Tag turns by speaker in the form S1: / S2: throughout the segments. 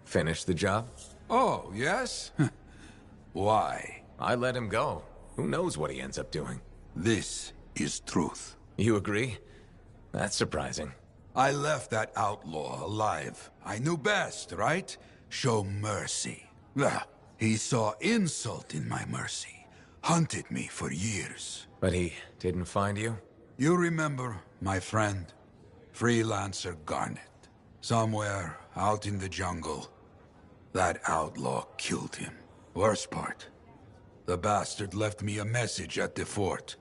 S1: Finish the job?
S2: Oh, yes? Why?
S1: I let him go. Who knows what he ends up doing?
S2: This is truth.
S1: You agree? That's surprising.
S2: I left that outlaw alive. I knew best, right? Show mercy. He saw insult in my mercy. Hunted me for years.
S1: But he didn't find you?
S2: You remember, my friend? Freelancer Garnet. Somewhere out in the jungle. That outlaw killed him. Worst part. The bastard left me a message at the fort.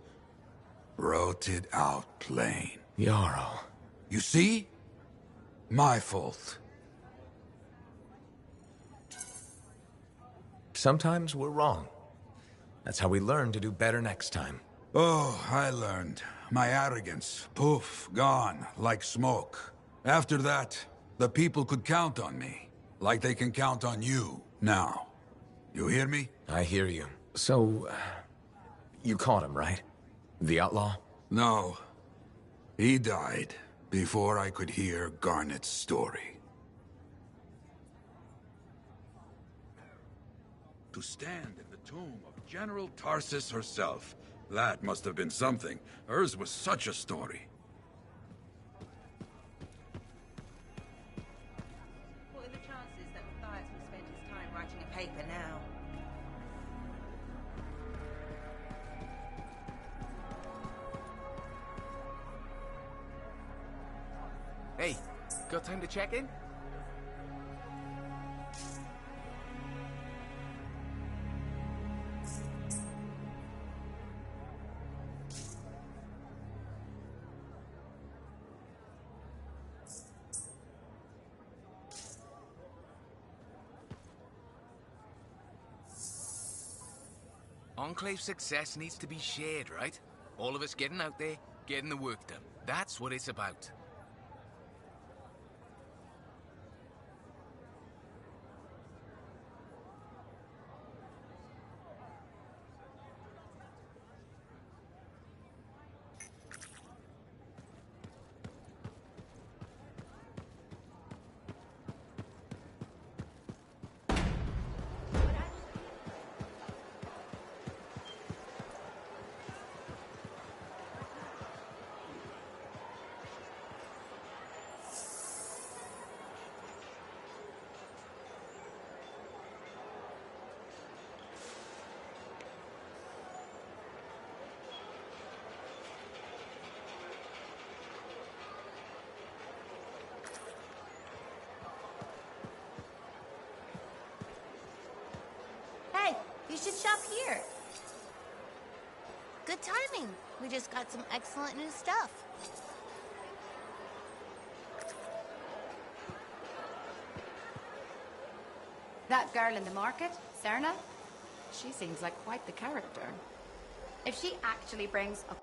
S2: Wrote it out plain.
S1: Jarl.
S2: You see? My fault.
S1: Sometimes we're wrong. That's how we learn to do better next time.
S2: Oh, I learned. My arrogance, poof, gone, like smoke. After that, the people could count on me. Like they can count on you, now. You hear me?
S1: I hear you. So, you caught him, right? The outlaw?
S2: No. He died before I could hear Garnet's story. To stand in the tomb of General Tarsis herself, that must have been something. Hers was such a story.
S3: What are the chances that Matthias will spend his time writing a paper now?
S4: Hey, got time to check in? Enclave success needs to be shared, right? All of us getting out there, getting the work done. That's what it's about.
S5: Hey, you should shop here. Good timing. We just got some excellent new stuff.
S6: That girl in the market, Serna, she seems like quite the character. If she actually brings a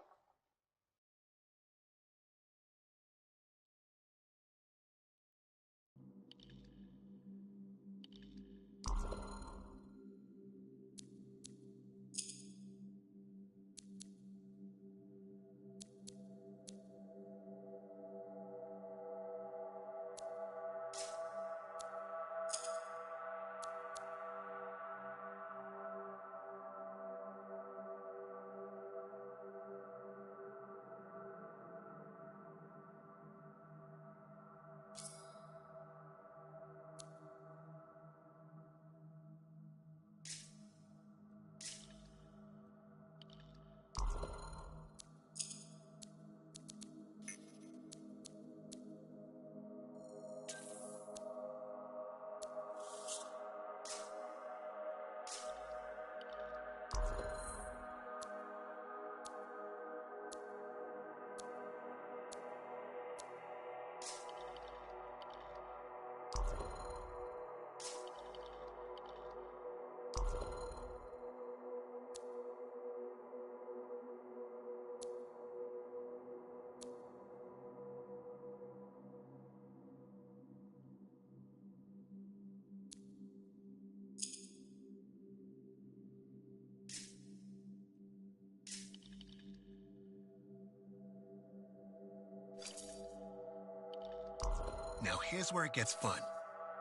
S7: Now here's where it gets fun.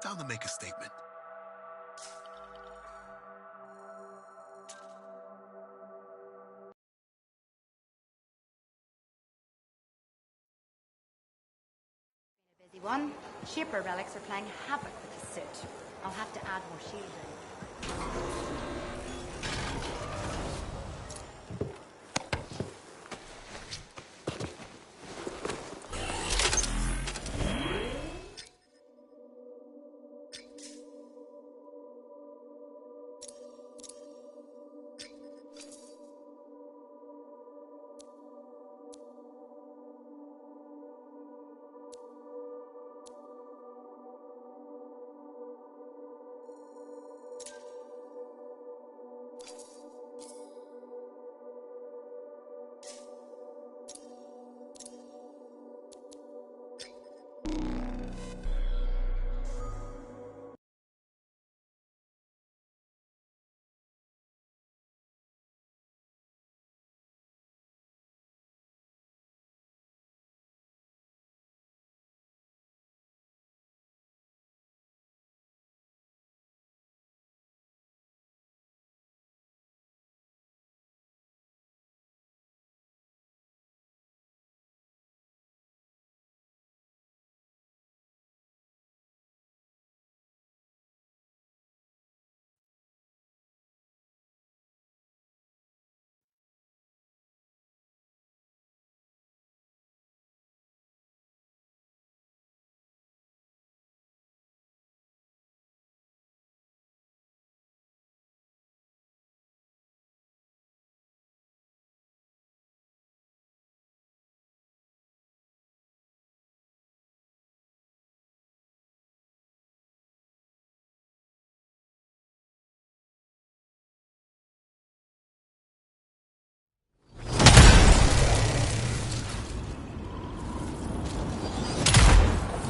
S7: Time to make a statement.
S6: Busy one. Shipper relics are playing havoc with the suit. I'll have to add more shielding.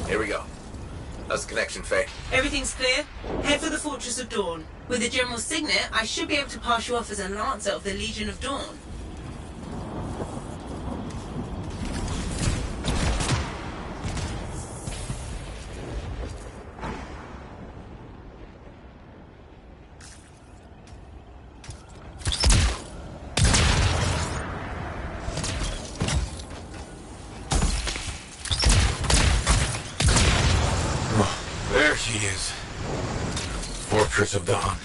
S1: Here we go. How's the connection, Faye?
S3: Everything's clear. Head for the Fortress of Dawn. With the General's signet, I should be able to pass you off as a Lancer of the Legion of Dawn.
S2: There she is. Fortress of Dawn.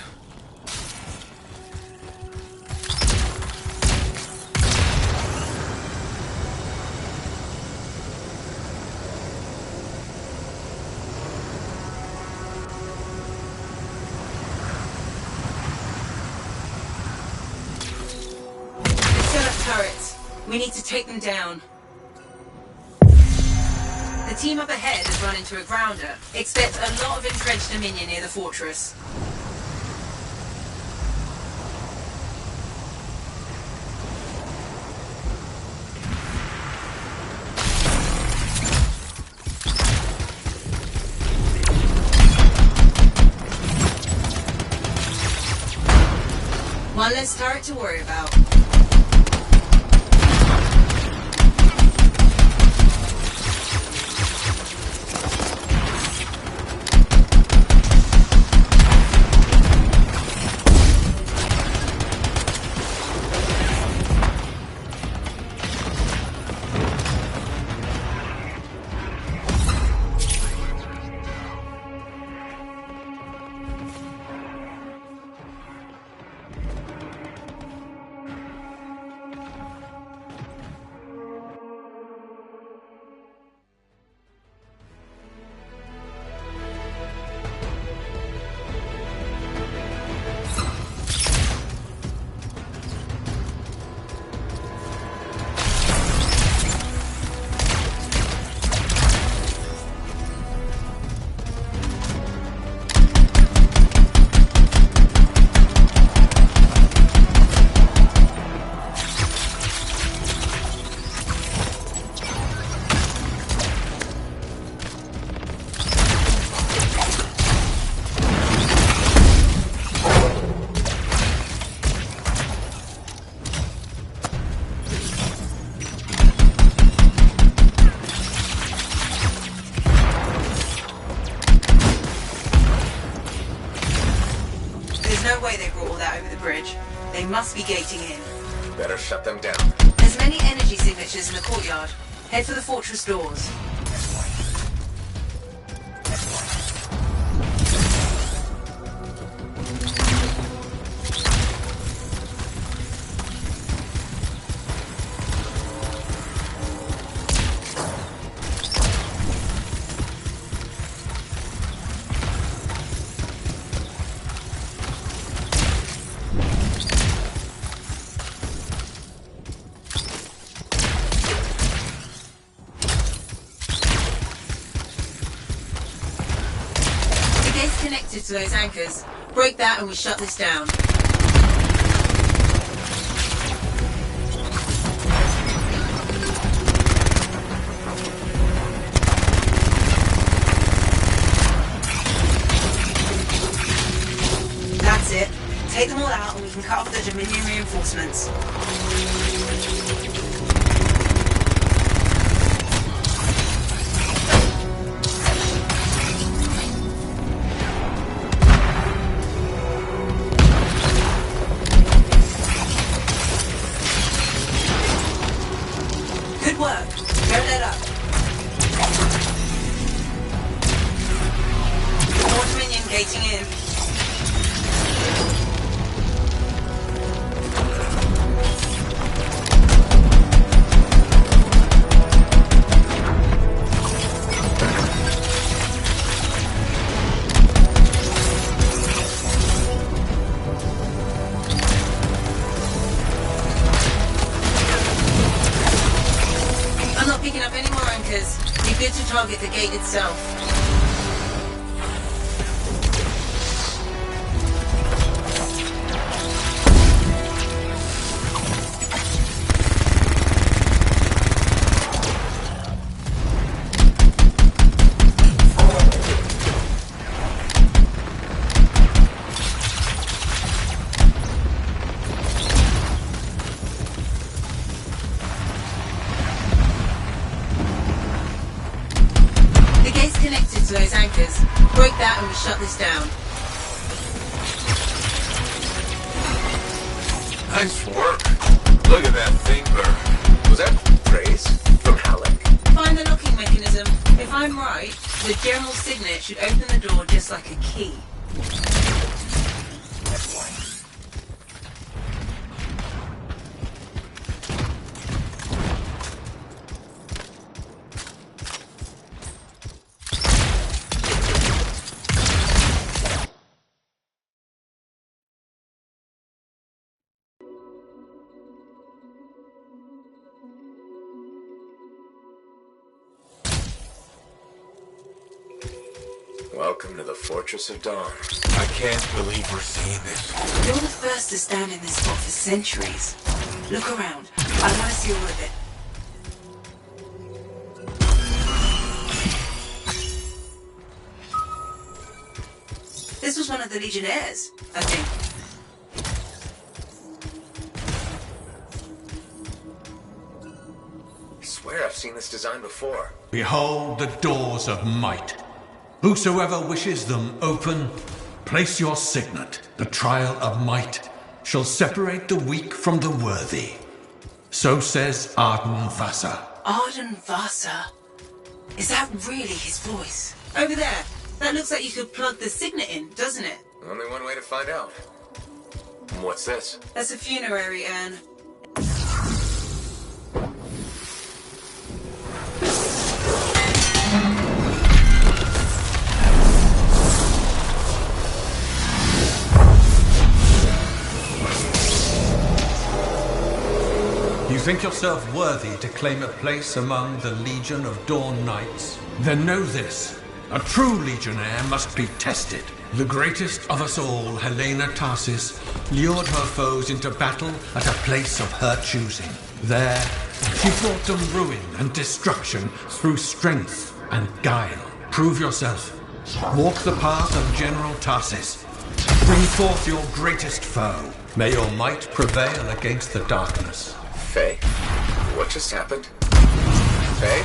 S3: Set up turrets. We need to take them down. The team up ahead has run into a grounder. Expect a lot of entrenched Dominion near the fortress. One less turret to worry about. bridge. They must be gating in.
S1: Better shut them down.
S3: There's many energy signatures in the courtyard. Head for the fortress doors. Connected to those anchors. Break that and we shut this down. That's it. Take them all out and we can cut off the Dominion reinforcements. Good work. Don't let up. More Dominion gating in. Picking up any more anchors. Be good to target the gate itself. Connected to those anchors. Break that and we shut this down.
S1: Nice work. Look at that thing burn. Was that praise from Halleck?
S3: Find the locking mechanism. If I'm right, the general signet should open the door just like a key.
S1: Welcome to the Fortress of Dawn. I can't believe we're seeing this.
S3: You're the first to stand in this spot for centuries. Look around. I want to see all of it. This was one of the Legionnaires, I think.
S1: I swear I've seen this design before.
S7: Behold the doors of might. Whosoever wishes them open, place your signet. The trial of might shall separate the weak from the worthy. So says Arden Vasa.
S3: Arden Vasa? Is that really his voice? Over there. That looks like you could plug the signet in, doesn't it?
S1: Only one way to find out. What's this?
S3: That's a funerary urn.
S7: You think yourself worthy to claim a place among the Legion of Dawn Knights? Then know this. A true Legionnaire must be tested. The greatest of us all, Helena Tarsis, lured her foes into battle at a place of her choosing. There, she brought them ruin and destruction through strength and guile. Prove yourself. Walk the path of General Tarsis. Bring forth your greatest foe. May your might prevail against the darkness.
S1: Faye? What just happened? Faye?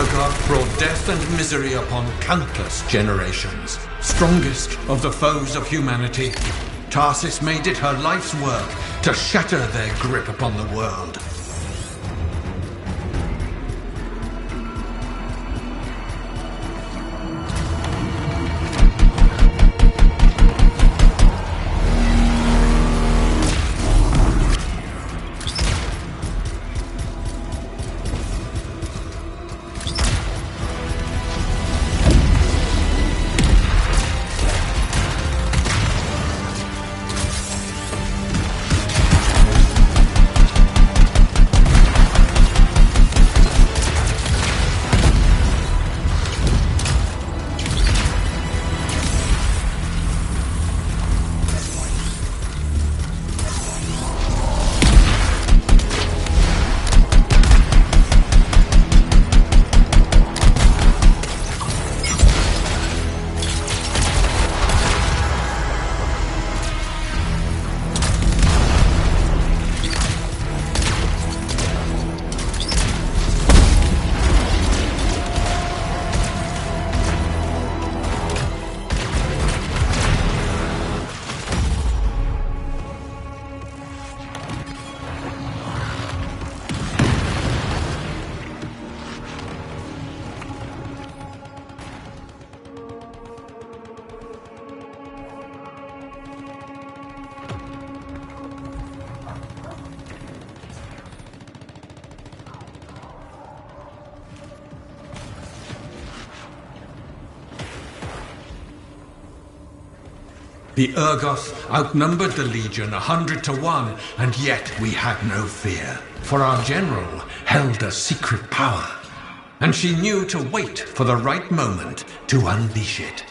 S7: Urgoth brought death and misery upon countless generations. Strongest of the foes of humanity, Tarsis made it her life's work to shatter their grip upon the world. The Urgoth outnumbered the Legion 100 to 1, and yet we had no fear. For our general held a secret power, and she knew to wait for the right moment to unleash it.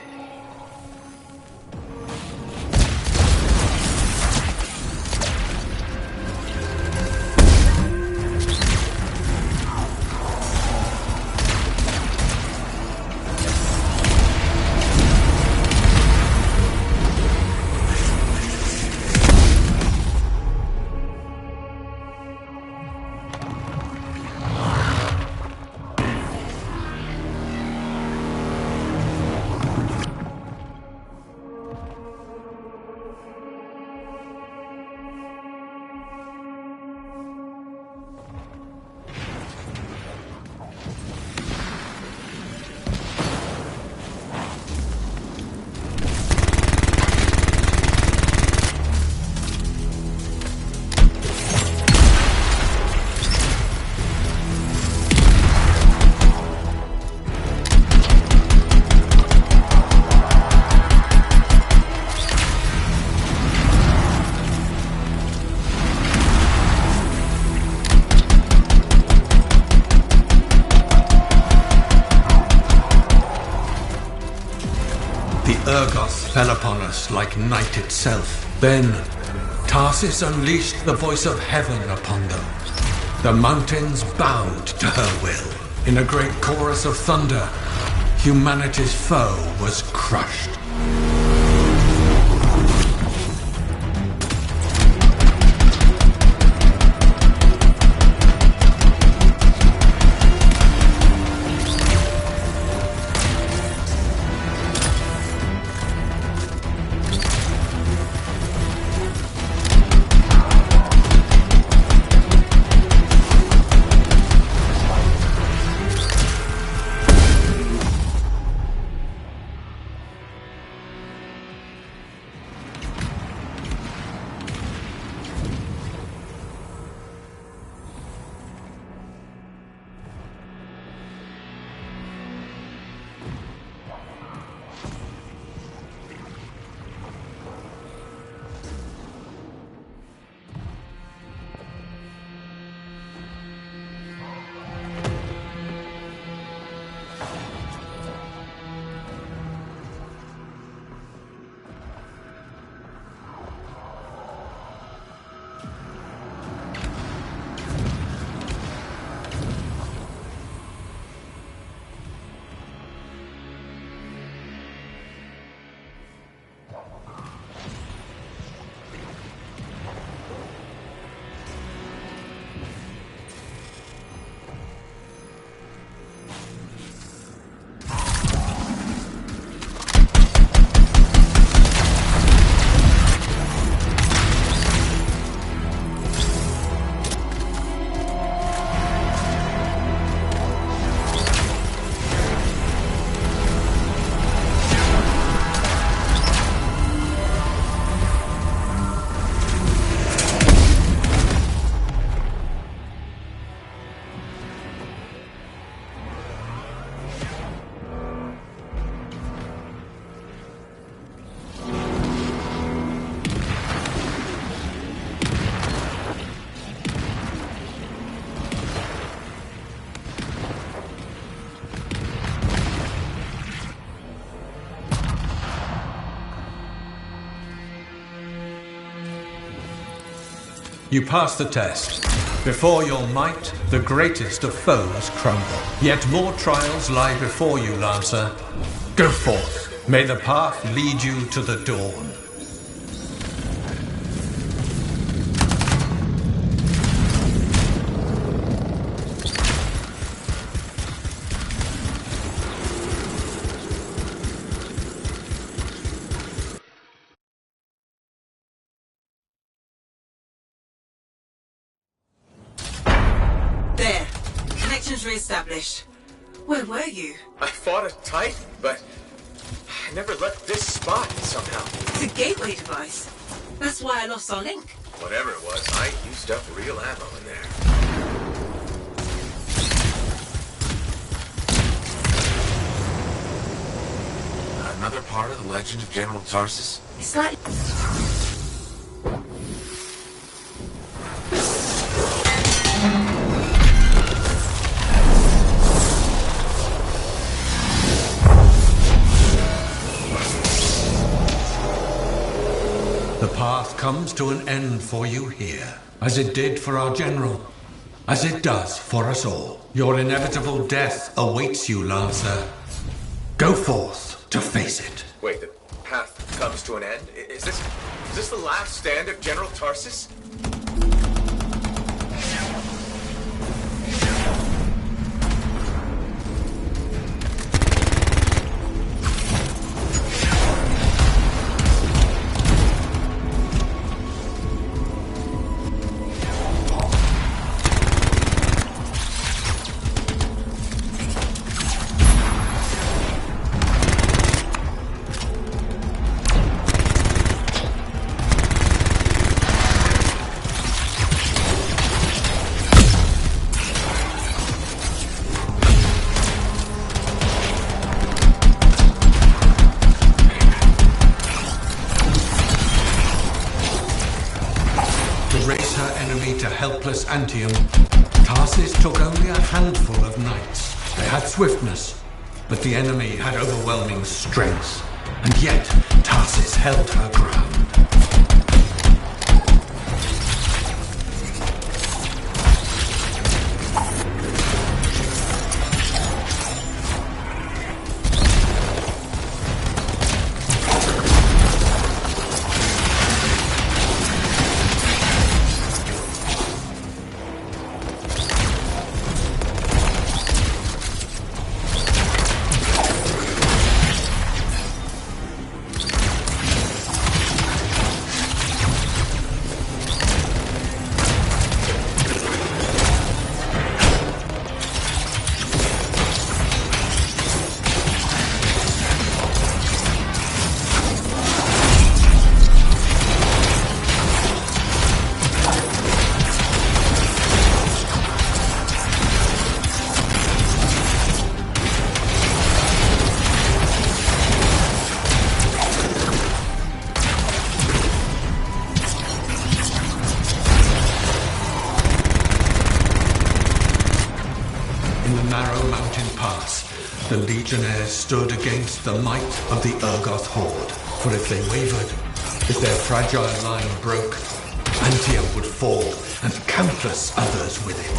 S7: Urgoth fell upon us like night itself. Then, Tarsis unleashed the voice of heaven upon them. The mountains bowed to her will. In a great chorus of thunder, humanity's foe was crushed. You pass the test. Before your might, the greatest of foes crumble. Yet more trials lie before you, Lancer. Go forth. May the path lead you to the dawn.
S3: There. Connections re-established. Where were you?
S1: I fought a Titan, but I never left this spot somehow.
S3: It's a gateway device. That's why I lost our link.
S1: Whatever it was, I used up real ammo in there. Another part of the legend of General Tarsus?
S3: It's like...
S7: The path comes to an end for you here, as it did for our general, as it does for us all. Your inevitable death awaits you, Lancer. Go forth to face it.
S1: Wait, the path comes to an end? Is this the last stand of General Tarsus?
S7: Helpless Anthem, Tarsus took only a handful of knights. They had swiftness, but the enemy had overwhelming strength, and yet Tarsus held her ground. The Legionnaires stood against the might of the Urgoth horde. For if they wavered, if their fragile line broke, Anthem would fall, and countless others with it.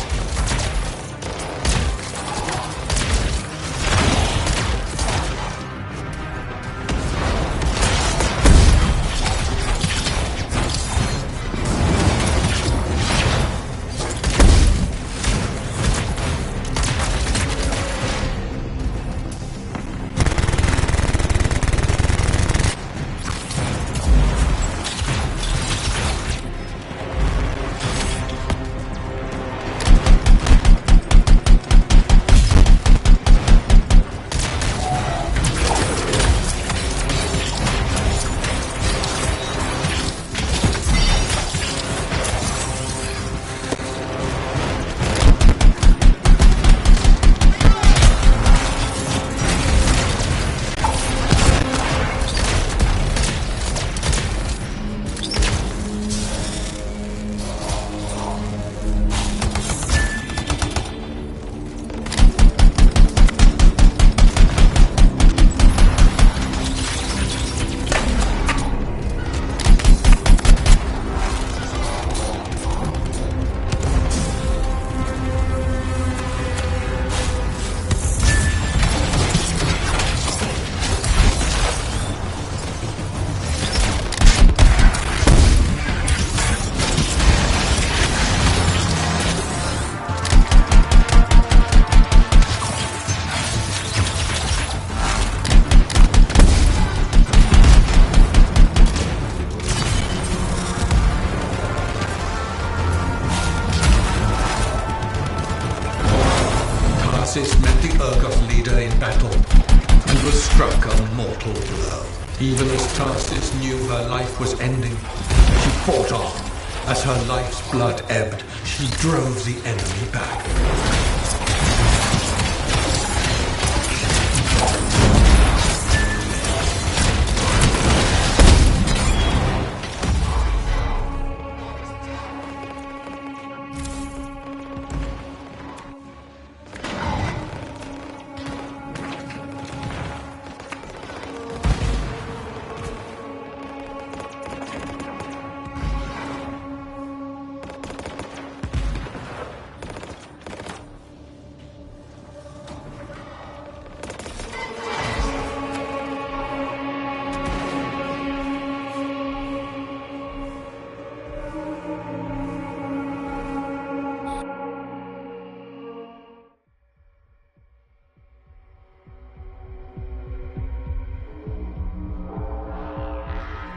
S7: Tarsis met the Urgoth leader in battle and was struck a mortal blow. Even as Tarsis knew her life was ending, she fought on. As her life's blood ebbed, she drove the enemy back.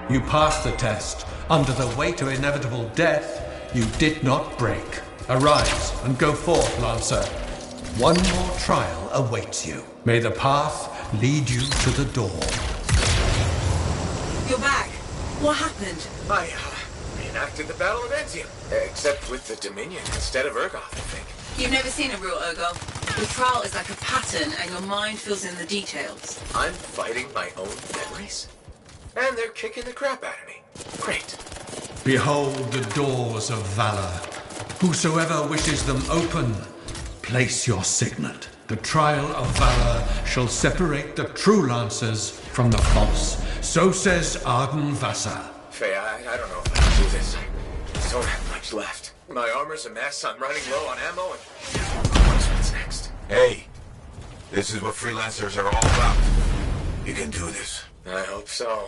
S7: You passed the test. Under the weight of inevitable death, you did not break. Arise and go forth, Lancer. One more trial awaits you. May the path lead you to the door.
S3: You're back. What happened?
S1: I reenacted the Battle of Anthem, except with the Dominion instead of Urgoth, I think.
S3: You've never seen a real Urgoth. The trial is like a pattern, and your mind fills in the details.
S1: I'm fighting my own memories? And they're kicking the crap out of me. Great.
S7: Behold the doors of valor. Whosoever wishes them open, place your signet. The trial of valor shall separate the true lancers from the false. So says Arden Vassa.
S1: Faye, I don't know if I can do this. I don't have much left. My armor's a mess, I'm running low on ammo, and what's next? Hey, this is what freelancers are all about. You can do this. I hope so.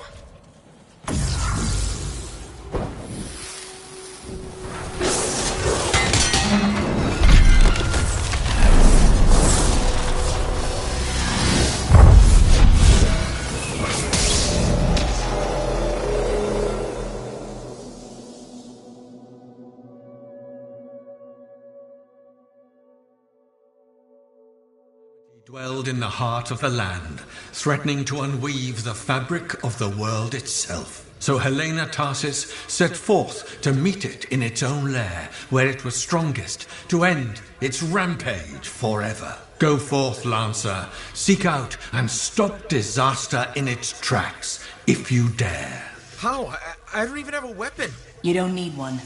S7: Dwelled in the heart of the land, threatening to unweave the fabric of the world itself. So Helena Tarsis set forth to meet it in its own lair, where it was strongest, to end its rampage forever. Go forth, Lancer, seek out and stop disaster in its tracks, if you dare.
S4: How? I don't even have a weapon.
S3: You don't need one.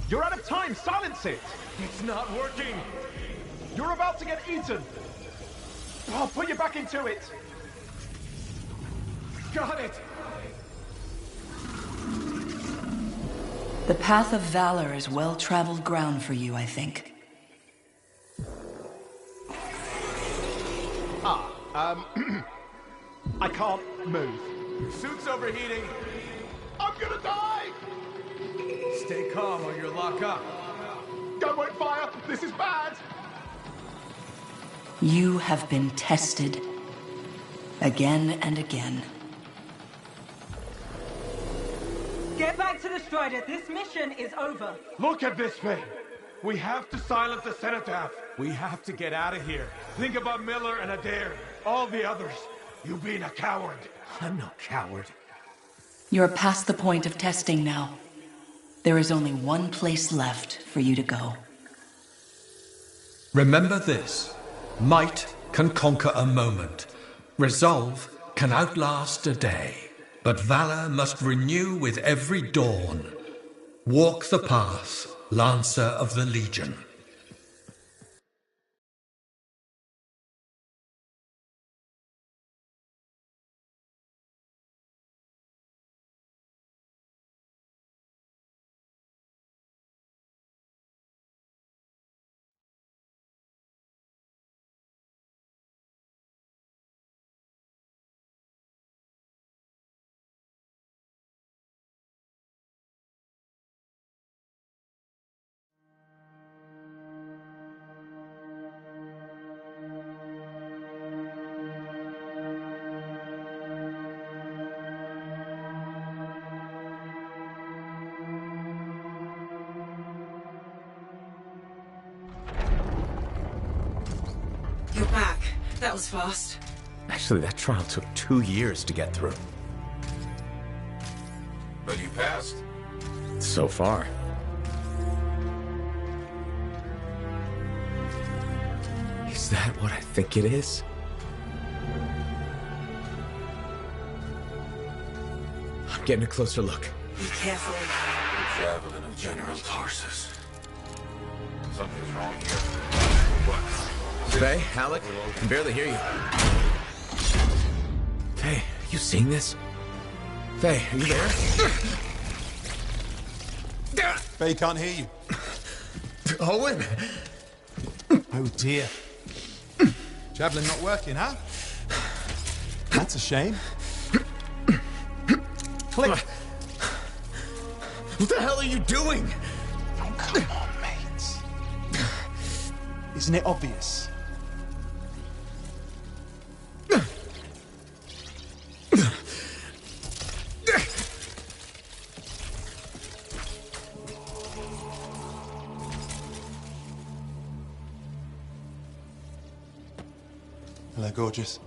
S8: You're out of time! Silence it!
S9: It's not working!
S8: You're about to get eaten! I'll put you back into it!
S9: Got it!
S3: The path of valor is well-traveled ground for you, I think.
S8: I can't move.
S9: Suit's overheating!
S8: I'm gonna die!
S9: Stay calm or you'll lock up.
S8: Gun won't fire! This is bad!
S3: You have been tested. Again and again.
S10: Get back to the Strider. This mission is over.
S8: Look at this thing! We have to silence the Cenotaph!
S9: We have to get out of here. Think about Miller and Adair. All the others.
S8: You being a coward.
S9: I'm no coward.
S3: You're past the point of testing now. There is only one place left for you to go.
S7: Remember this. Might can conquer a moment. Resolve can outlast a day. But valor must renew with every dawn. Walk the path, Lancer of the Legion.
S3: That was fast.
S11: Actually, that trial took 2 years to get through.
S1: But you passed.
S11: So far. Is that what I think it is? I'm getting a closer look.
S3: Be careful.
S1: Javelin of General Tarsus. Something's wrong here. What?
S11: Faye, Alec, I can barely hear you. Faye, you seeing this? Faye, are you there?
S9: Faye can't hear you.
S11: Owen!
S9: Oh dear. Javelin not working, huh? That's a shame. Click!
S11: What the hell are you doing?
S9: Oh, come on, mates. Isn't it obvious? Hello, gorgeous.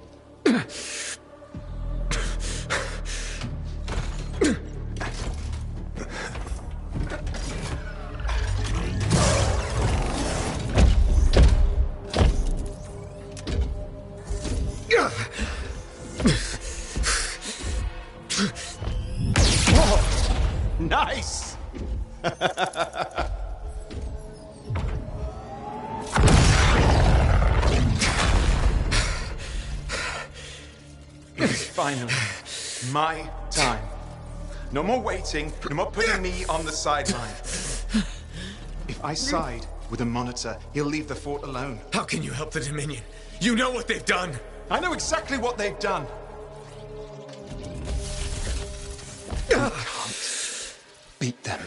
S9: Nice! It's finally my time. No more waiting, no more putting me on the sideline. If I side with a monitor, he'll leave the fort alone.
S11: How can you help the Dominion? You know what they've done!
S9: I know exactly what they've done. You can't beat them.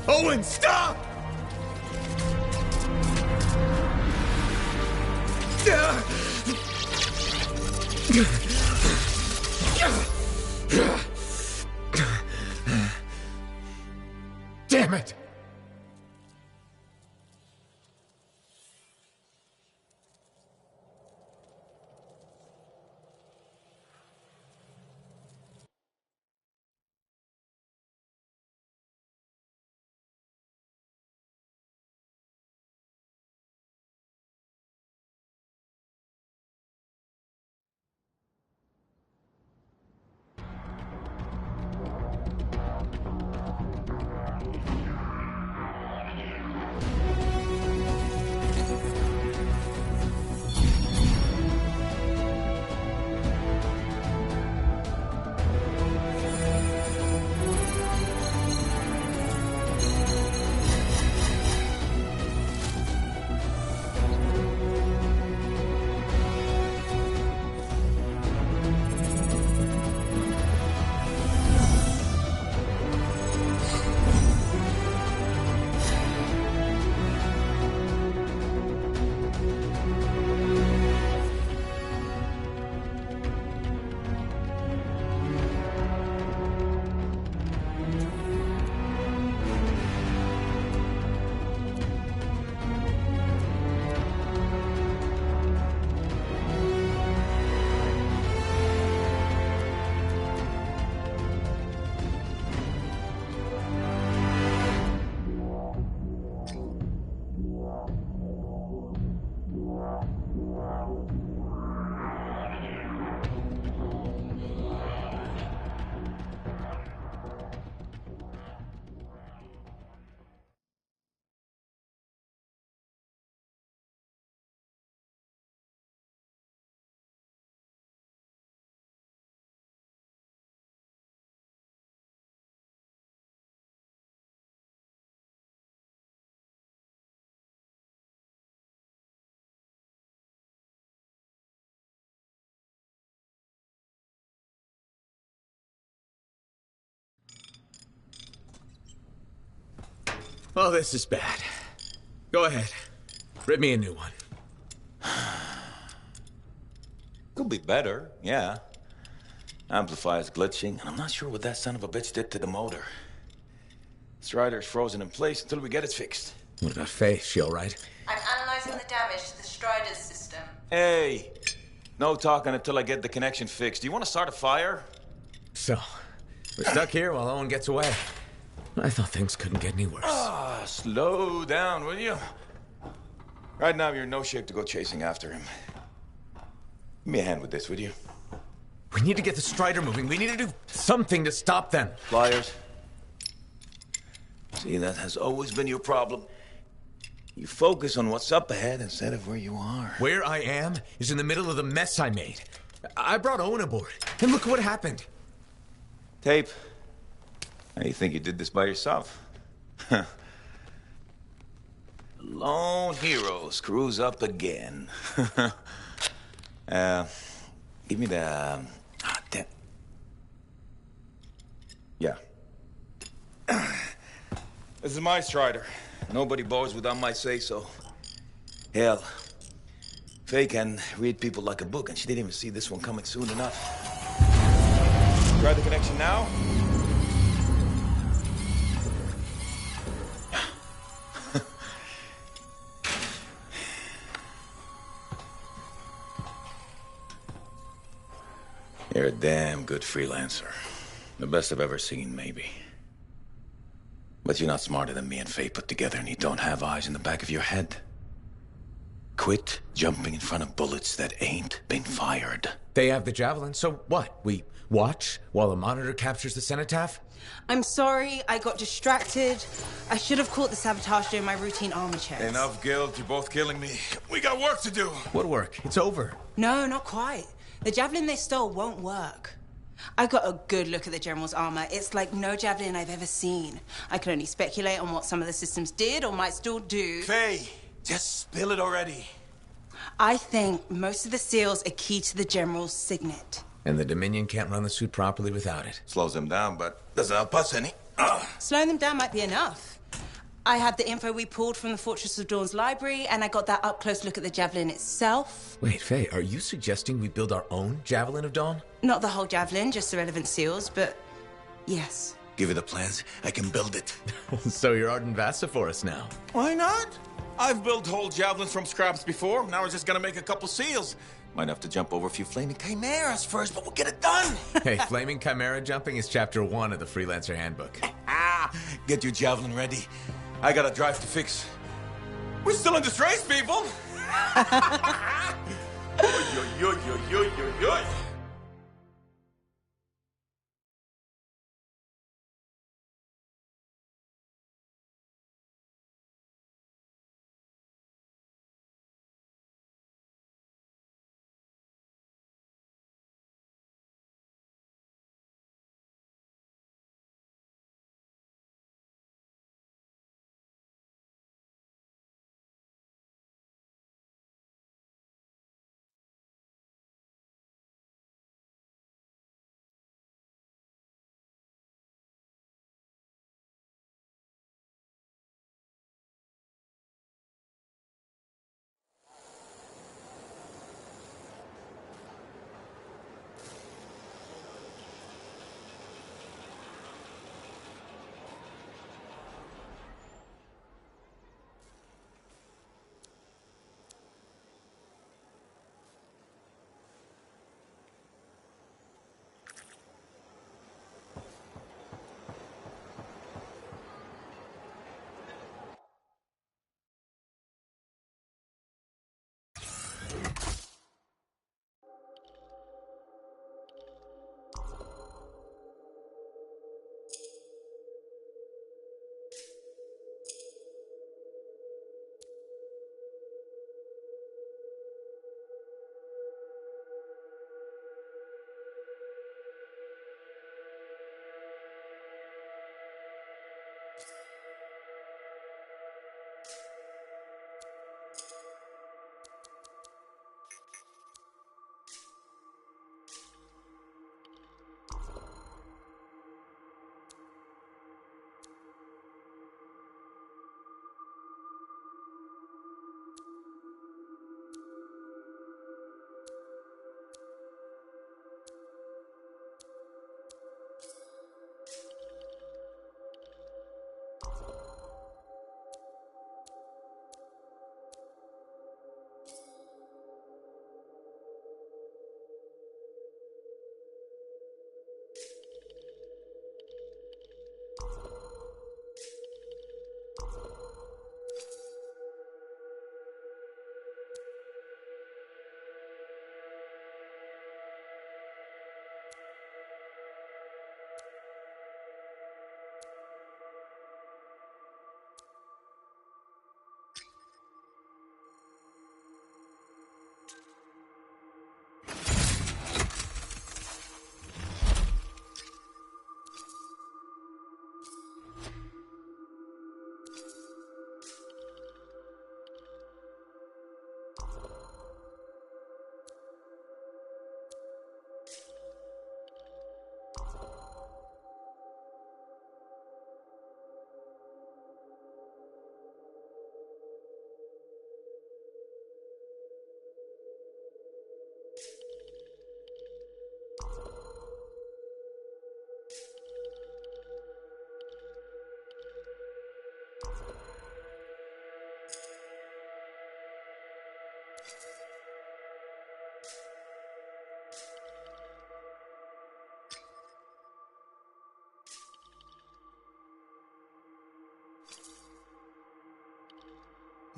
S11: Owen, stop! Damn it! Oh, this is bad. Go ahead. Rip me a new one.
S1: Could be better, yeah. Amplifier's glitching, and I'm not sure what that son of a bitch did to the motor. Strider's frozen in place until we get it fixed.
S11: What about Faye? She all right?
S3: I'm analyzing the damage to the Strider's system.
S1: Hey, no talking until I get the connection fixed. Do you want to start a fire?
S11: So, we're stuck here while Owen gets away. I thought things couldn't get any worse.
S1: Slow down, will you? Right now, you're in no shape to go chasing after him. Give me a hand with this, would you?
S11: We need to get the Strider moving. We need to do something to stop them.
S1: Flyers. See, that has always been your problem. You focus on what's up ahead instead of where you are.
S11: Where I am is in the middle of the mess I made. I brought Owen aboard, and look what happened.
S1: Tape. How do you think you did this by yourself? Lone hero screws up again. Give me the... damn. Yeah. This is my Strider. Nobody boards without my say-so. Hell, Faye can read people like a book, and she didn't even see this one coming soon enough. Try the connection now. You're a damn good freelancer. The best I've ever seen, maybe. But you're not smarter than me and Faye put together, and you don't have eyes in the back of your head. Quit jumping in front of bullets that ain't been fired.
S11: They have the javelin, so what? We watch while the monitor captures the cenotaph?
S3: I'm sorry, I got distracted. I should have caught the sabotage during my routine armor checks.
S1: Enough guilt, you're both killing me. We got work to do.
S11: What work? It's over.
S3: No, not quite. The javelin they stole won't work. I got a good look at the General's armor. It's like no javelin I've ever seen. I can only speculate on what some of the systems did or might still do.
S1: Faye, just spill it already.
S3: I think most of the seals are key to the General's signet.
S11: And the Dominion can't run the suit properly without it.
S1: Slows them down, but doesn't help us any.
S3: Slowing them down might be enough. I had the info we pulled from the Fortress of Dawn's library, and I got that up-close look at the javelin itself.
S11: Wait, Faye, are you suggesting we build our own Javelin of Dawn?
S3: Not the whole javelin, just the relevant seals, but yes.
S1: Give me the plans. I can build it.
S11: So you're Arden Vassa for us now.
S1: Why not? I've built whole javelins from scraps before. Now we're just gonna make a couple seals. Might have to jump over a few flaming chimeras first, but we'll get it done.
S11: Hey, flaming chimera jumping is chapter 1 of the Freelancer Handbook.
S1: Get your javelin ready. I got a drive to fix. We're still in this race, people. Oy, oy, oy, oy, oy, oy, oy.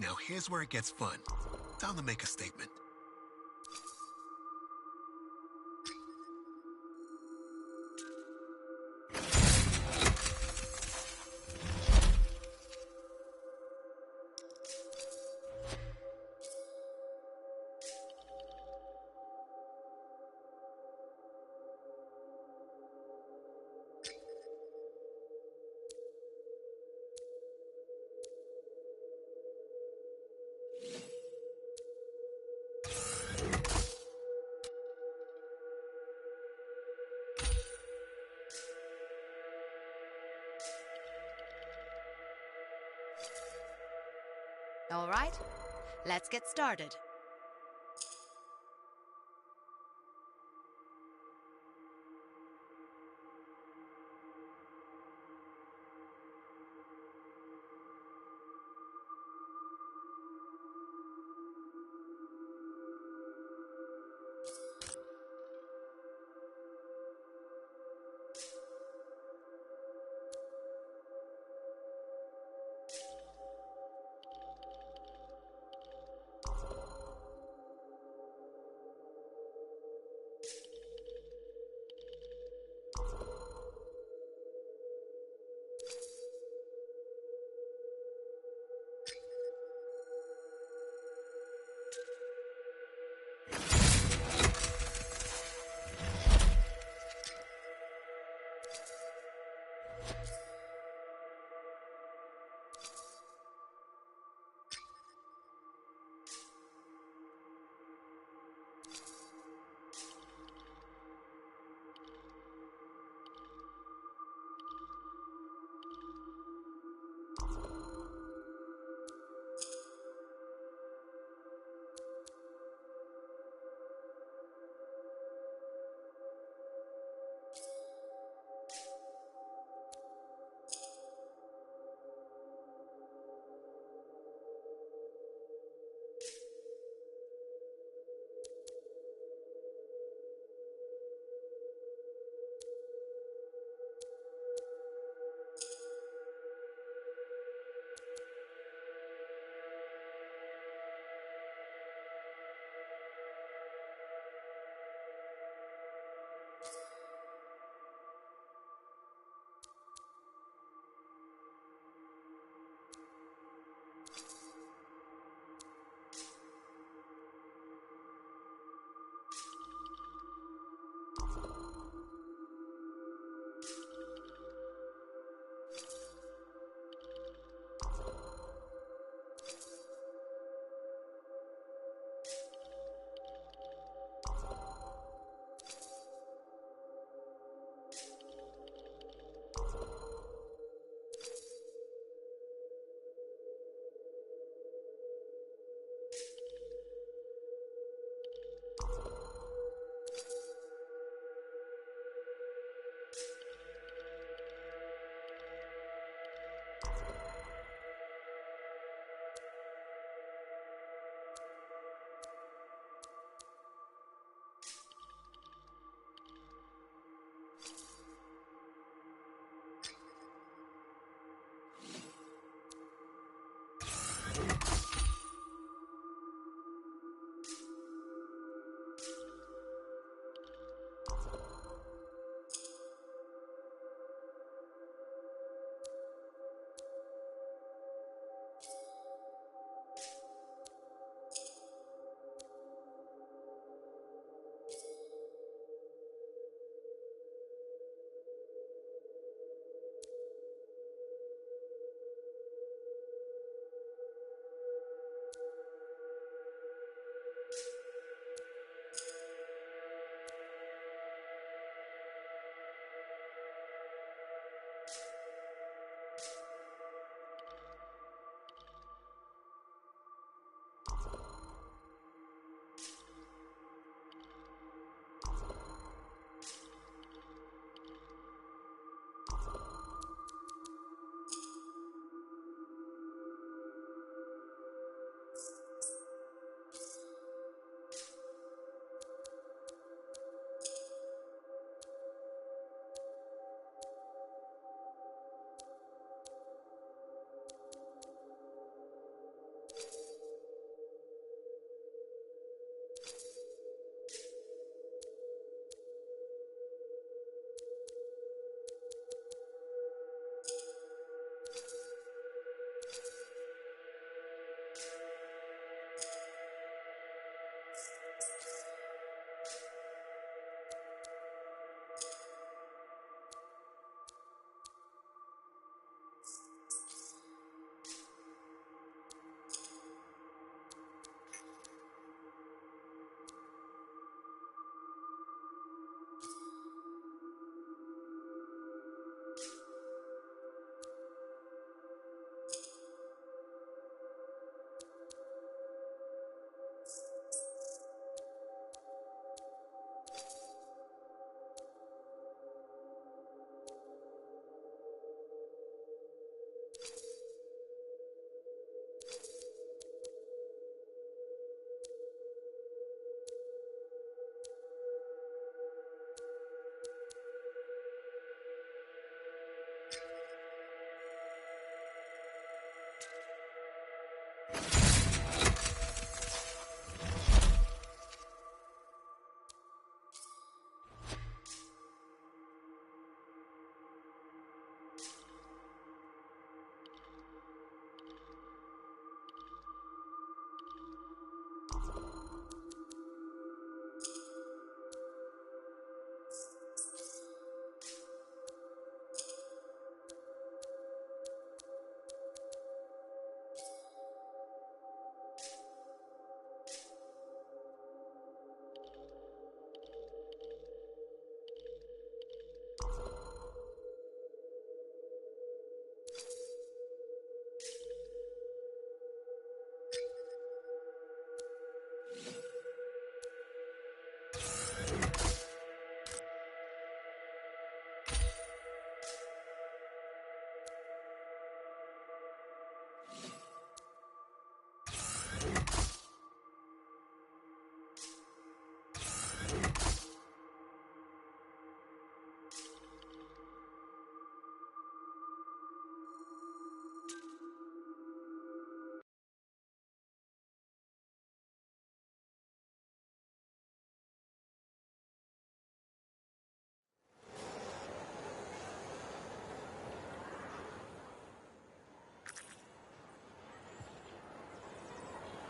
S12: Now here's where it gets fun. Time to make a statement.
S13: All right, let's get started.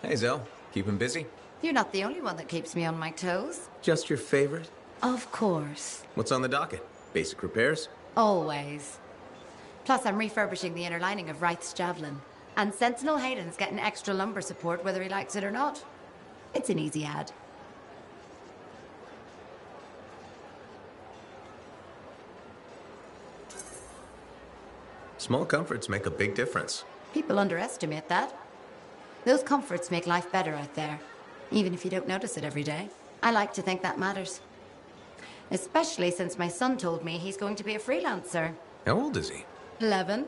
S11: Hey, Zell. Keeping busy?
S6: You're not the only one that keeps me on my toes.
S11: Just your favorite?
S6: Of course.
S11: What's on the docket? Basic repairs?
S6: Always. Plus, I'm refurbishing the inner lining of Wright's Javelin. And Sentinel Hayden's getting extra lumbar support whether he likes it or not. It's an easy ad.
S11: Small comforts make a big difference.
S6: People underestimate that. Those comforts make life better out there, even if you don't notice it every day. I like to think that matters. Especially since my son told me he's going to be a freelancer.
S11: How old is he?
S6: 11.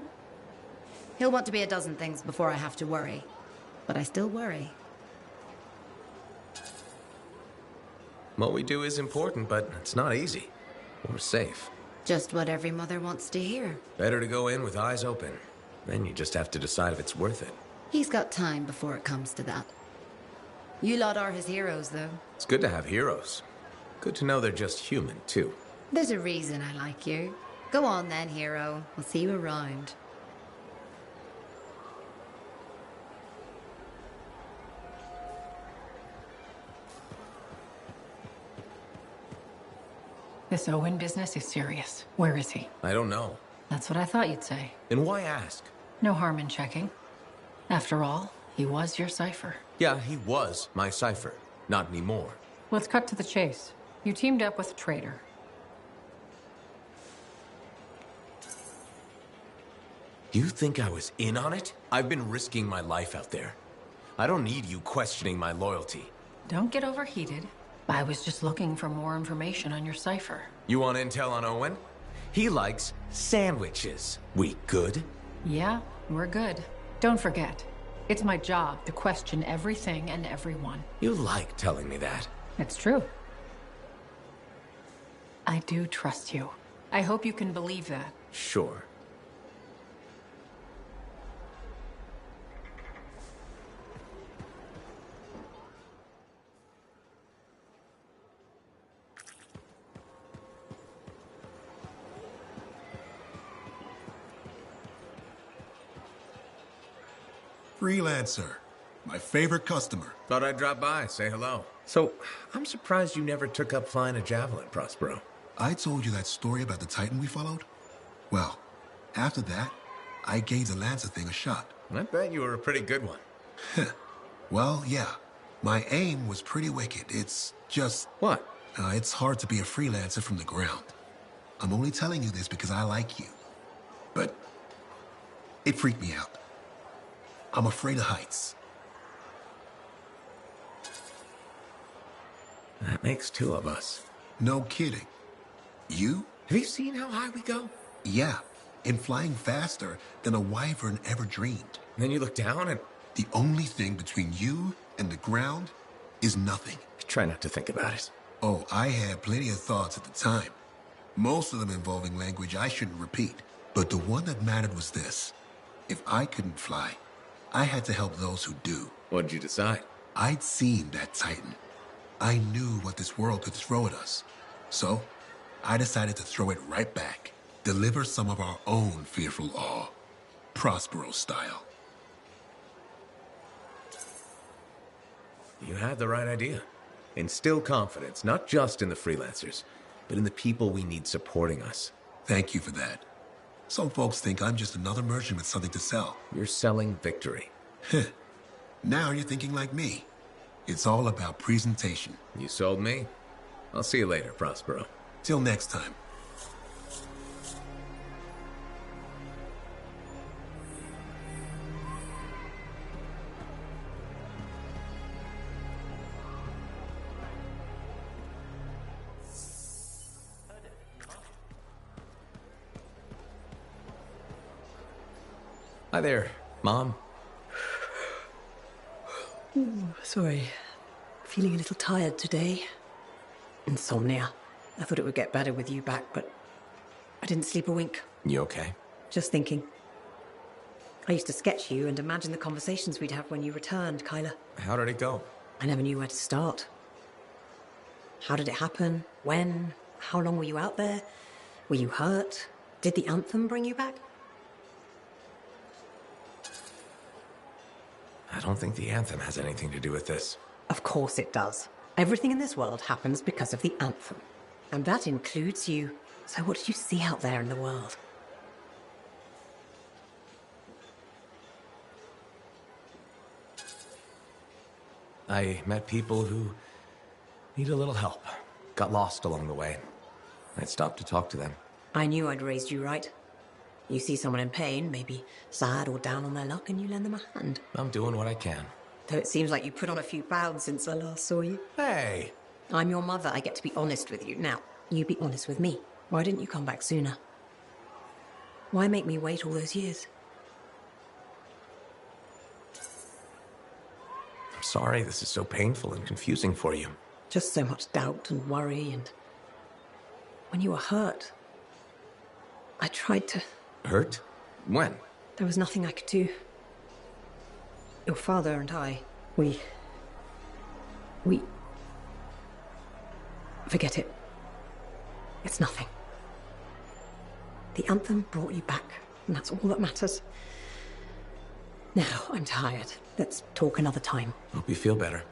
S6: He'll want to be a dozen things before I have to worry. But I still worry.
S11: What we do is important, but it's not easy. Or safe.
S6: Just what every mother wants to hear.
S11: Better to go in with eyes open. Then you just have to decide if it's worth it.
S6: He's got time before it comes to that. You lot are his heroes, though.
S11: It's good to have heroes. Good to know they're just human, too.
S6: There's a reason I like you. Go on then, hero. I'll see you around.
S14: This Owen business is serious. Where is he?
S11: I don't know.
S14: That's what I thought you'd say.
S11: And why ask?
S14: No harm in checking. After all, he was your cipher.
S11: Yeah, he was my cipher. Not anymore.
S14: Let's cut to the chase. You teamed up with a traitor.
S11: You think I was in on it? I've been risking my life out there. I don't need you questioning my loyalty.
S14: Don't get overheated. I was just looking for more information on your cipher.
S11: You want intel on Owen? He likes sandwiches. We good?
S14: Yeah, we're good. Don't forget, it's my job to question everything and everyone.
S11: You like telling me that.
S14: It's true. I do trust you. I hope you can believe that.
S11: Sure.
S12: Freelancer. My favorite customer.
S11: Thought I'd drop by, say hello. So, I'm surprised you never took up flying a javelin, Prospero.
S12: I told you that story about the Titan we followed? Well, after that, I gave the Lancer thing a shot.
S11: I bet you were a pretty good one.
S12: Well, yeah. My aim was pretty wicked. It's just...
S11: What?
S12: It's hard to be a freelancer from the ground. I'm only telling you this because I like you. But it freaked me out. I'm afraid of heights.
S11: That makes two of us.
S12: No kidding. You?
S11: Have you seen how high we go?
S12: Yeah, and flying faster than a wyvern ever dreamed.
S11: Then you look down and...
S12: The only thing between you and the ground is nothing.
S11: Try not to think about it.
S12: Oh, I had plenty of thoughts at the time. Most of them involving language I shouldn't repeat. But the one that mattered was this. If I couldn't fly, I had to help those who do.
S11: What'd you decide?
S12: I'd seen that Titan. I knew what this world could throw at us. So, I decided to throw it right back. Deliver some of our own fearful awe. Prospero style.
S11: You had the right idea. Instill confidence, not just in the freelancers, but in the people we need supporting us.
S12: Thank you for that. Some folks think I'm just another merchant with something to sell.
S11: You're selling victory.
S12: Now you're thinking like me. It's all about presentation.
S11: You sold me. I'll see you later, Prospero.
S12: Till next time.
S11: Hi there, Mom.
S15: Sorry. Feeling a little tired today. Insomnia. I thought it would get better with you back, but I didn't sleep a wink.
S11: You okay?
S15: Just thinking. I used to sketch you and imagine the conversations we'd have when you returned, Kyla.
S11: How did it go?
S15: I never knew where to start. How did it happen? When? How long were you out there? Were you hurt? Did the Anthem bring you back?
S11: I don't think the Anthem has anything to do with this.
S15: Of course it does. Everything in this world happens because of the Anthem. And that includes you. So what did you see out there in the world?
S11: I met people who need a little help. Got lost along the way. I stopped to talk to them.
S15: I knew I'd raised you right. You see someone in pain, maybe sad or down on their luck, and you lend them a hand.
S11: I'm doing what I can.
S15: Though it seems like you put on a few pounds since I last saw you.
S11: Hey!
S15: I'm your mother. I get to be honest with you. Now, you be honest with me. Why didn't you come back sooner? Why make me wait all those years?
S11: I'm sorry this is so painful and confusing for you.
S15: Just so much doubt and worry, and when you were hurt, I tried to...
S11: Hurt? When?
S15: There was nothing I could do. Your father and I, we... Forget it. It's nothing. The Anthem brought you back, and that's all that matters. Now, I'm tired. Let's talk another time.
S11: Hope you feel better.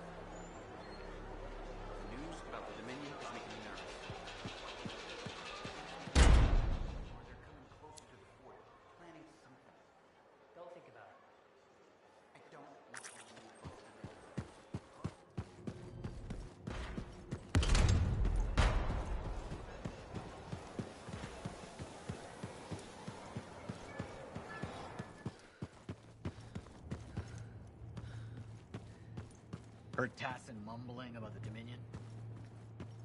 S16: Heard Tassin mumbling about the Dominion?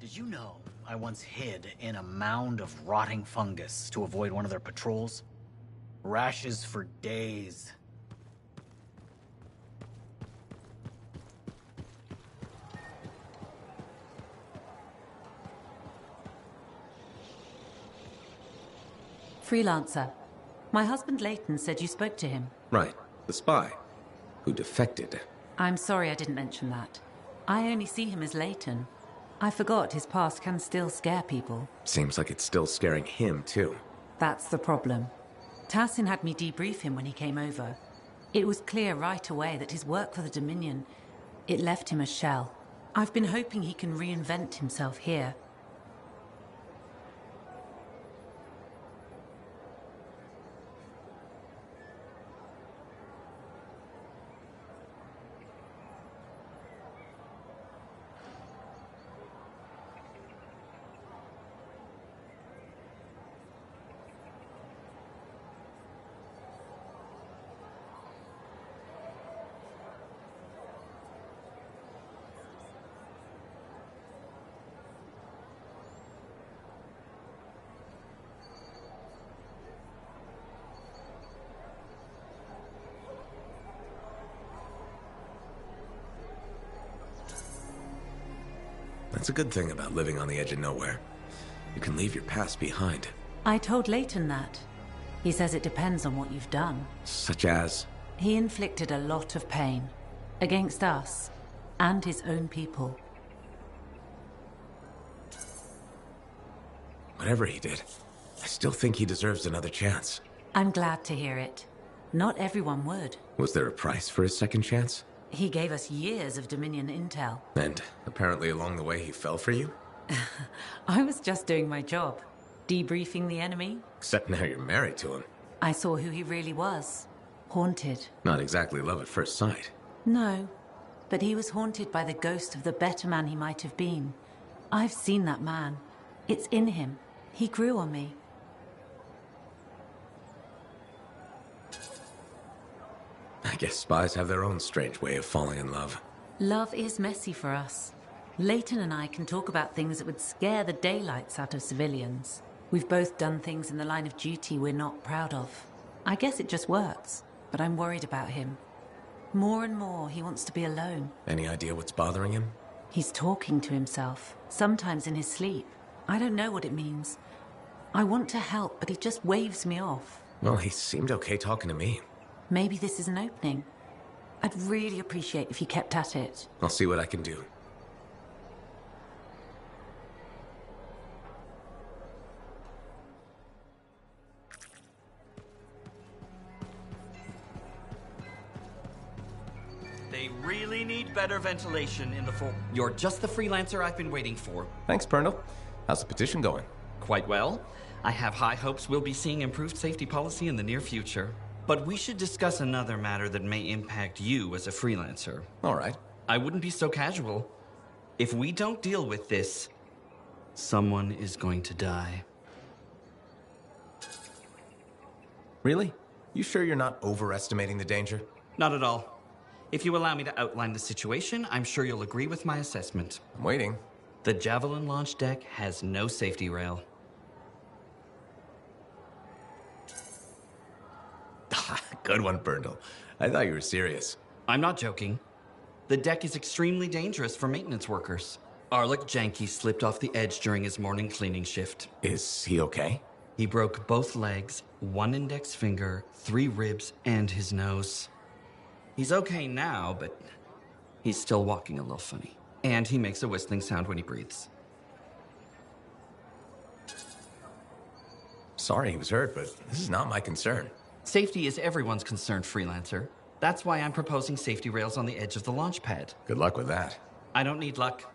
S16: Did you know I once hid in a mound of rotting fungus to avoid one of their patrols? Rashes for days.
S17: Freelancer. My husband Leighton said you spoke to him.
S11: Right. The spy. Who defected.
S17: I'm sorry I didn't mention that. I only see him as Leighton. I forgot his past can still scare people.
S11: Seems like it's still scaring him, too.
S17: That's the problem. Tassin had me debrief him when he came over. It was clear right away that his work for the Dominion, it left him a shell. I've been hoping he can reinvent himself here.
S11: That's a good thing about living on the edge of nowhere. You can leave your past behind.
S17: I told Leighton that. He says it depends on what you've done.
S11: Such as?
S17: He inflicted a lot of pain. Against us. And his own people.
S11: Whatever he did, I still think he deserves another chance.
S17: I'm glad to hear it. Not everyone would.
S11: Was there a price for his second chance?
S17: He gave us years of Dominion intel.
S11: And apparently along the way he fell for you?
S17: I was just doing my job, debriefing the enemy.
S11: Except now you're married to him.
S17: I saw who he really was. Haunted.
S11: Not exactly love at first sight.
S17: No, but he was haunted by the ghost of the better man he might have been. I've seen that man. It's in him. He grew on me.
S11: I guess spies have their own strange way of falling in love.
S17: Love is messy for us. Leighton and I can talk about things that would scare the daylights out of civilians. We've both done things in the line of duty we're not proud of. I guess it just works, but I'm worried about him. More and more, he wants to be alone.
S11: Any idea what's bothering him?
S17: He's talking to himself, sometimes in his sleep. I don't know what it means. I want to help, but he just waves me off.
S11: Well, he seemed okay talking to me.
S17: Maybe this is an opening. I'd really appreciate if you kept at it.
S11: I'll see what I can do.
S18: They really need better ventilation in the fort. You're just the freelancer I've been waiting for.
S11: Thanks, Colonel. How's the petition going?
S18: Quite well. I have high hopes we'll be seeing improved safety policy in the near future. But we should discuss another matter that may impact you as a freelancer.
S11: All right.
S18: I wouldn't be so casual. If we don't deal with this, someone is going to die.
S11: Really? You sure you're not overestimating the danger?
S18: Not at all. If you allow me to outline the situation, I'm sure you'll agree with my assessment.
S11: I'm waiting.
S18: The Javelin launch deck has no safety rail.
S11: Good one, Burndle. I thought you were serious.
S18: I'm not joking. The deck is extremely dangerous for maintenance workers. Arlik Janke slipped off the edge during his morning cleaning shift.
S11: Is he okay?
S18: He broke both legs, one index finger, 3 ribs, and his nose. He's okay now, but he's still walking a little funny. And he makes a whistling sound when he breathes.
S11: Sorry he was hurt, but this is not my concern.
S18: Safety is everyone's concern, freelancer. That's why I'm proposing safety rails on the edge of the launch pad.
S11: Good luck with that.
S18: I don't need luck.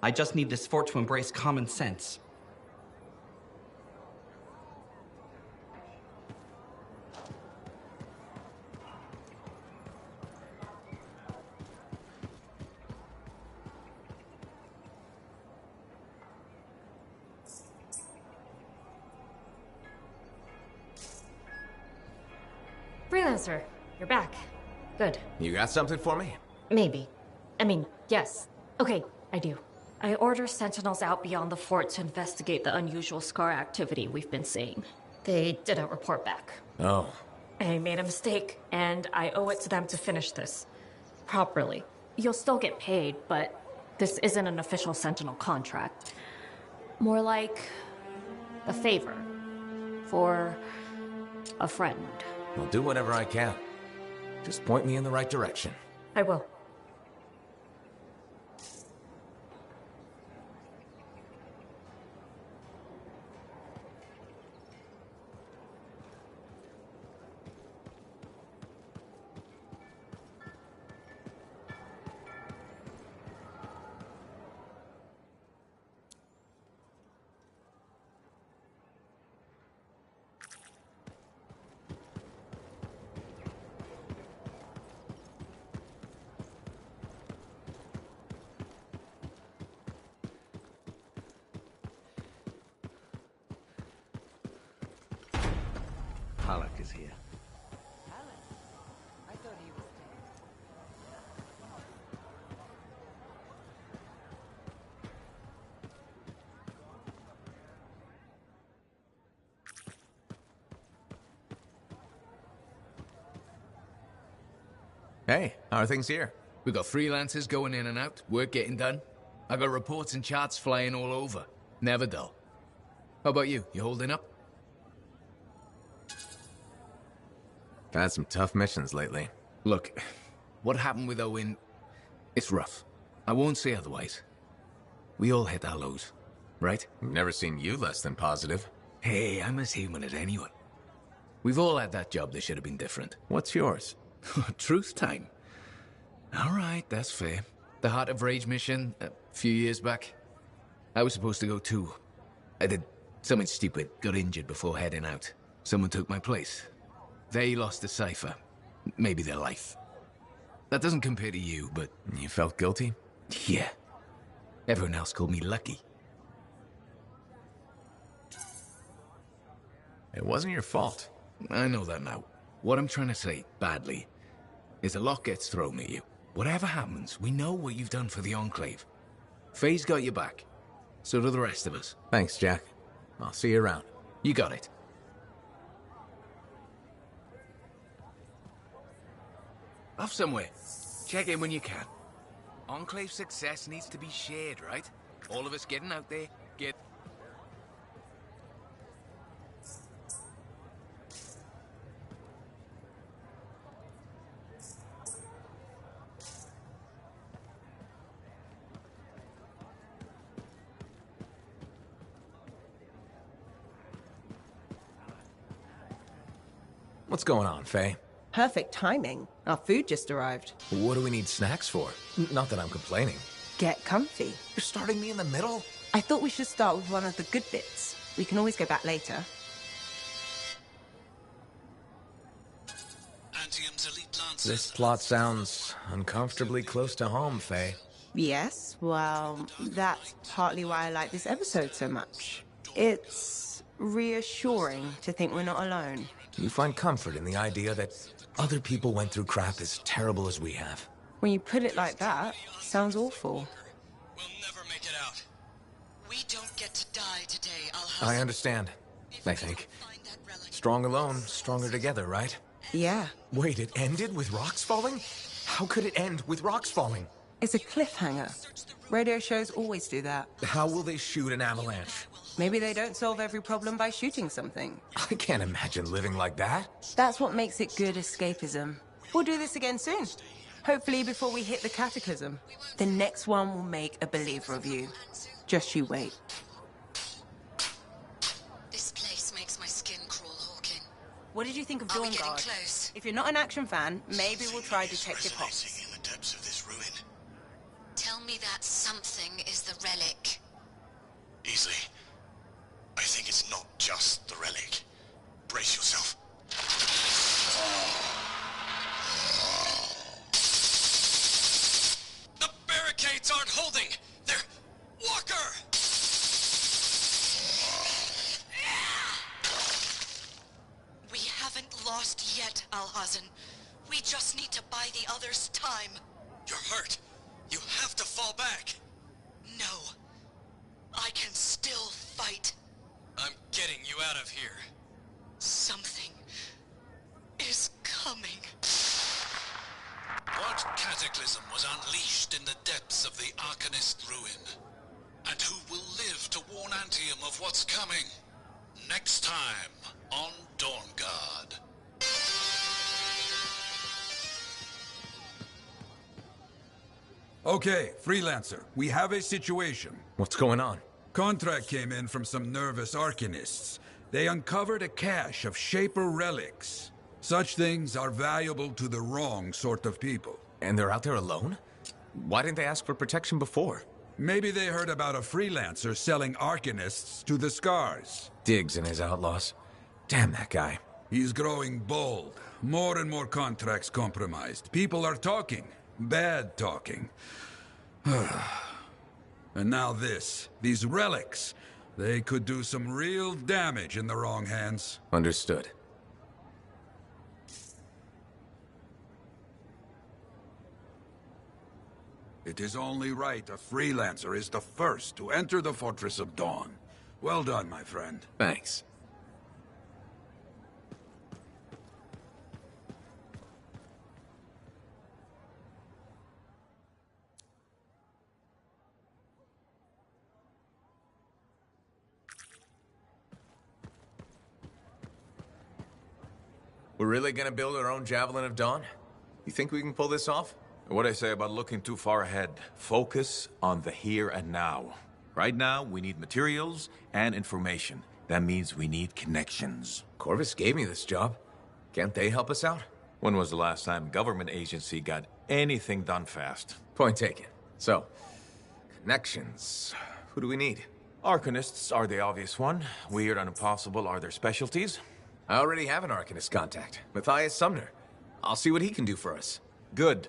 S18: I just need this fort to embrace common sense.
S19: Freelancer, you're back. Good.
S11: You got something for me?
S19: Maybe. I mean, yes. Okay, I do. I order sentinels out beyond the fort to investigate the unusual Scar activity we've been seeing. They didn't report back.
S11: Oh.
S19: I made a mistake, and I owe it to them to finish this properly. You'll still get paid, but this isn't an official sentinel contract. More like a favor for a friend.
S11: I'll do whatever I can. Just point me in the right direction.
S19: I will.
S16: Halleck is here.
S17: I thought he was
S11: dead. Hey, how are things here?
S4: We got freelancers going in and out, work getting done. I got reports and charts flying all over. Never dull. How about you? You holding up?
S11: I've had some tough missions lately.
S4: Look, what happened with Owen, it's rough. I won't say otherwise. We all hit our lows, right?
S11: I've never seen you less than positive.
S4: Hey, I'm as human as anyone. We've all had that job that should have been different.
S11: What's yours?
S4: Truth time. All right, that's fair. The Heart of Rage mission, a few years back. I was supposed to go too. I did something stupid, got injured before heading out. Someone took my place. They lost the cipher. Maybe their life. That doesn't compare to you, but...
S11: You felt guilty?
S4: Yeah. Everyone else called me lucky.
S11: It wasn't your fault.
S4: I know that now. What I'm trying to say, badly, is a lot gets thrown at you. Whatever happens, we know what you've done for the Enclave. Faye's got your back. So do the rest of us.
S11: Thanks, Jack. I'll see you around.
S4: You got it. Off somewhere. Check in when you can. Enclave success needs to be shared, right? All of us getting out there, get...
S11: What's going on, Faye?
S3: Perfect timing. Our food just arrived.
S11: What do we need snacks for? Not that I'm complaining.
S3: Get comfy.
S11: You're starting me in the middle?
S3: I thought we should start with one of the good bits. We can always go back later.
S11: This plot sounds uncomfortably close to home, Faye.
S3: Yes, well, that's partly why I like this episode so much. It's reassuring to think we're not alone.
S11: You find comfort in the idea that other people went through crap as terrible as we have.
S3: When you put it like that, it sounds awful.
S13: We don't get to die today,
S11: I understand, I think. Strong alone, stronger together, right?
S3: Yeah.
S11: Wait, it ended with rocks falling? How could it end with rocks falling?
S3: It's a cliffhanger. Radio shows always do that.
S11: How will they shoot an avalanche?
S3: Maybe they don't solve every problem by shooting something.
S11: I can't imagine living like that.
S3: That's what makes it good escapism. We'll do this again soon. Hopefully before we hit the cataclysm. The next one will make a believer of you. Just you wait.
S13: This place makes my skin crawl, Hawking.
S3: What did you think of
S13: Are we
S3: Dawn
S13: getting
S3: Guard?
S13: close?
S3: If you're not an action fan, maybe we'll try Detective Hobbs.
S12: In the depths of this ruin.
S13: Tell me that something is the relic.
S12: Easily. I think it's not just the relic. Brace yourself.
S7: The barricades aren't holding! They're... Walker!
S13: We haven't lost yet, Alhazen. We just need to buy the others time.
S7: You're hurt. You have to fall back.
S13: No. I can still fight.
S7: I'm getting you out of here.
S13: Something is coming.
S20: What cataclysm was unleashed in the depths of the Arcanist ruin? And who will live to warn Anthem of what's coming? Next time on Dawn Guard.
S2: Okay, Freelancer, we have a situation.
S11: What's going on?
S2: Contract came in from some nervous Arcanists. They uncovered a cache of Shaper relics. Such things are valuable to the wrong sort of people.
S11: And they're out there alone? Why didn't they ask for protection before?
S2: Maybe they heard about a Freelancer selling Arcanists to the Scars.
S11: Diggs and his outlaws. Damn that guy.
S2: He's growing bold. More and more contracts compromised. People are talking. Bad talking. And now this. These relics. They could do some real damage in the wrong hands.
S11: Understood.
S2: It is only right a Freelancer is the first to enter the Fortress of Dawn. Well done, my friend.
S11: Thanks. We're really gonna build our own Javelin of Dawn? You think we can pull this off?
S1: What I say about looking too far ahead. Focus on the here and now. Right now, we need materials and information. That means we need connections.
S11: Corvus gave me this job. Can't they help us out?
S1: When was the last time government agency got anything done fast?
S11: Point taken. So, connections. Who do we need?
S1: Arcanists are the obvious one. Weird and impossible are their specialties.
S11: I already have an Arcanist contact, Matthias Sumner. I'll see what he can do for us.
S1: Good.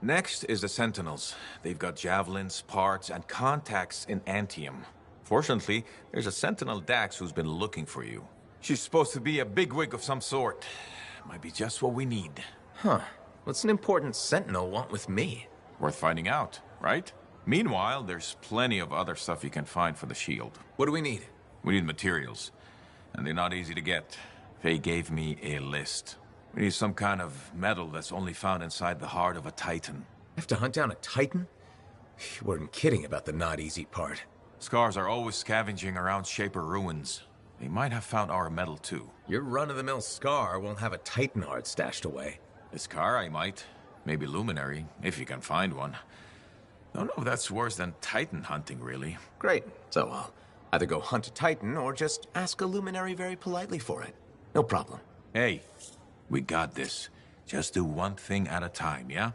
S1: Next is the Sentinels. They've got javelins, parts, and contacts in Anthem. Fortunately, there's a Sentinel Dax who's been looking for you. She's supposed to be a bigwig of some sort. Might be just what we need.
S11: Huh. What's an important Sentinel want with me?
S1: Worth finding out, right? Meanwhile, there's plenty of other stuff you can find for the shield.
S11: What do we need?
S1: We need materials. And they're not easy to get. Faye gave me a list. We need some kind of metal that's only found inside the heart of a Titan.
S11: Have to hunt down a Titan? You weren't kidding about the not easy part.
S1: Scars are always scavenging around Shaper ruins. They might have found our metal too.
S11: Your run-of-the-mill Scar won't have a Titan heart stashed away.
S1: The Scar I might. Maybe Luminary, if you can find one. Don't know if that's worse than Titan hunting, really.
S11: Great. So I'll either go hunt a Titan or just ask a Luminary very politely for it. No problem.
S1: Hey, we got this. Just do one thing at a time, yeah?